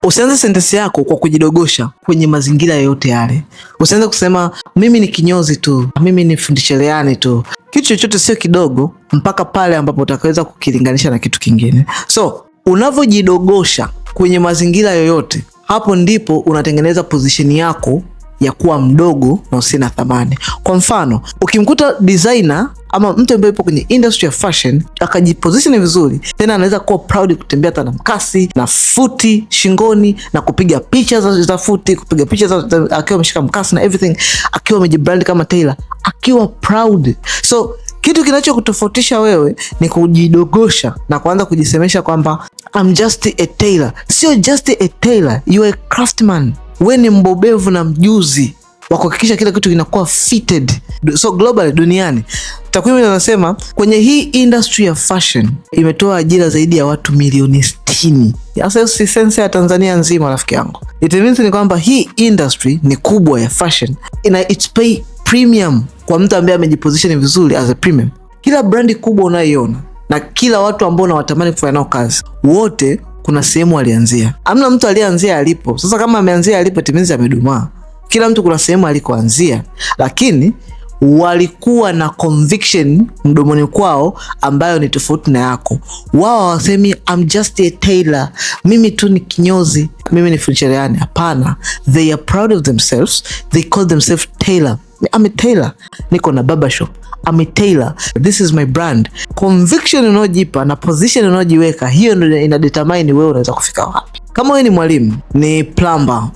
Usianze sentensi yako kwa kujidogosha kwenye mazingira yoyote yale. Usianze kusema mimi ni kinyozi tu, mimi ni fundi cherehani tu. Kitu chochote sio kidogo mpaka pale ambapo utakaweza kukilinganisha na kitu kingine. So, unavyojidogosha kwenye mazingira yoyote, hapo ndipo unatengeneza position yako ya kuwa mdogo na usina thamani. Kwa mfano, ukimkuta designer ama mtu ambaye yupo kwenye industry ya fashion akajiposition vizuri, tena anaweza kuwa proud kutembea hata na mkasi na futi shingoni na kupiga picha za futi, kupiga picha akiwa ameshika mkasi na everything, akiwa amejibrand kama tailor, akiwa proud. So kitu kinachokutofautisha wewe ni kujidogosha na kuanza kujisemesha kwamba I'm just a tailor. Sio just a tailor, you are a craftsman. Wewe ni mbobevu na mjuzi wa kuhakikisha kila kitu kinakuwa fitted. So globally, duniani, takwimu zinasema kwenye hii industry ya fashion imetoa ajira zaidi ya watu milioni 60. Sasa si sensa ya Tanzania nzima, rafiki yangu. It means ni kwamba hii industry ni kubwa ya fashion. It's pay premium kwa mtu ambaye amejiposition vizuri as a premium. Kila brandi kubwa unayoiona na kila watu ambao unawatamani kufanya nao kazi, wote kuna sehemu alianzia. Hamna mtu alianzia alipo. Sasa kama ameanzia alipo, it means amedumaa. Kila mtu kuna sehemu alikoanzia, lakini walikuwa na conviction mdomoni kwao ambayo ni tofauti na yako. Wao hawasemi I'm just a tailor, mimi tu ni kinyozi, mimi ni fundi cherehani. Hapana, they are proud of themselves. They call themselves tailor. I'm a tailor, niko na barbershop, I'm a tailor, this is my brand. Conviction unaojipa na position unaojiweka, hiyo ndio ina determine wewe unaweza kufika wapi. Kama wewe ni mwalimu, ni plumber,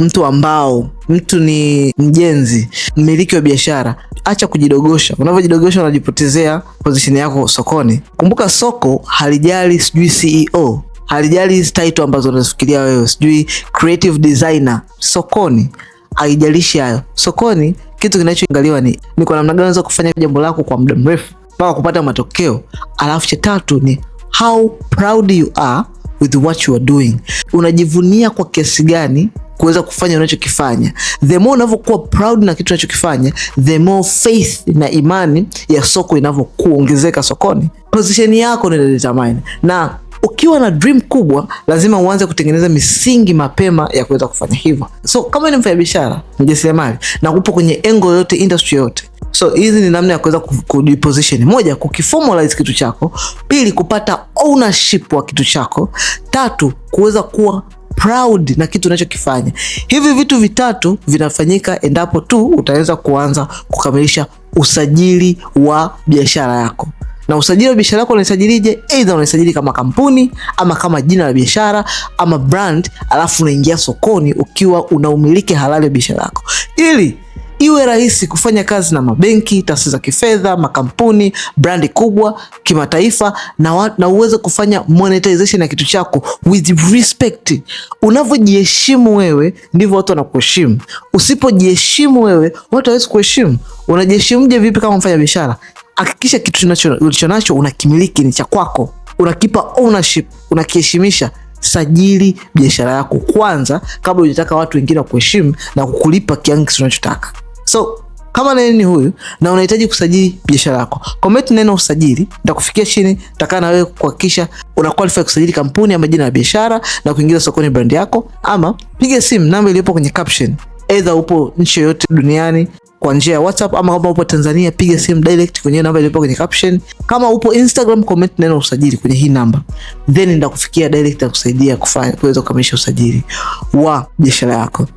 mtu ni mjenzi, mmiliki wa biashara, acha kujidogosha. Unavyojidogosha unajipotezea position yako sokoni. Kumbuka, soko halijali sijui CEO, halijali title ambazo unazifikiria wewe, sijui creative designer. Sokoni haijalishi hayo. Sokoni kitu kinachoangaliwa ni kwa namna gani unaweza kufanya jambo lako kwa muda mrefu mpaka kupata matokeo. Alafu cha tatu ni how proud you are with what you are doing. Unajivunia kwa kiasi gani kuweza kufanya unachokifanya. The more unavyokuwa proud na kitu unachokifanya, the more faith na imani ya soko inavyokuongezeka sokoni. Position yako ndio determine. Na ukiwa na dream kubwa, lazima uanze kutengeneza misingi mapema ya kuweza kufanya hivyo. So kama ni mfanyabiashara, mjasiriamali, na upo kwenye engo yote, industry yote, so hizi ni namna ya kuweza kujiposition. Moja, kukiformalize kitu chako. Pili, kupata ownership wa kitu chako. Tatu, kuweza kuwa proud na kitu unachokifanya. Hivi vitu vitatu vinafanyika endapo tu utaweza kuanza kukamilisha usajili wa biashara yako. Na usajili wa biashara yako unasajilije? Either unasajili kama kampuni ama kama jina la biashara ama brand, alafu unaingia sokoni ukiwa unaumiliki halali biashara yako, ili iwe rahisi kufanya kazi na mabenki, taasisi za kifedha, makampuni, brandi kubwa kimataifa, na uweze kufanya monetization ya kitu chako with respect. Unavyojiheshimu wewe, ndivyo watu wanakuheshimu. Usipojiheshimu wewe, watu hawezi kuheshimu. Unajiheshimuje vipi kama mfanya biashara? Hakikisha kitu ulichonacho unakimiliki, ni cha kwako. Unakipa ownership, unakiheshimisha. Sajili biashara yako kwanza kabla hujataka watu wengine wakuheshimu na kukulipa kiasi unachotaka. So kama nani huyu na unahitaji kusajili biashara yako, comment neno usajili, nitakufikia chini, nitakaa na wewe kuhakikisha una qualify kusajili kampuni ama jina la biashara na kuingiza sokoni brand yako. Ama piga simu, namba iliyopo kwenye caption. Either upo nchi yoyote duniani kwa njia ya WhatsApp, ama kama upo Tanzania, piga simu direct kwenye namba iliyopo kwenye caption. Kama upo Instagram, comment neno usajili kwenye hii namba, then nitakufikia direct na kusaidia kuweza kukamilisha usajili wa biashara yako.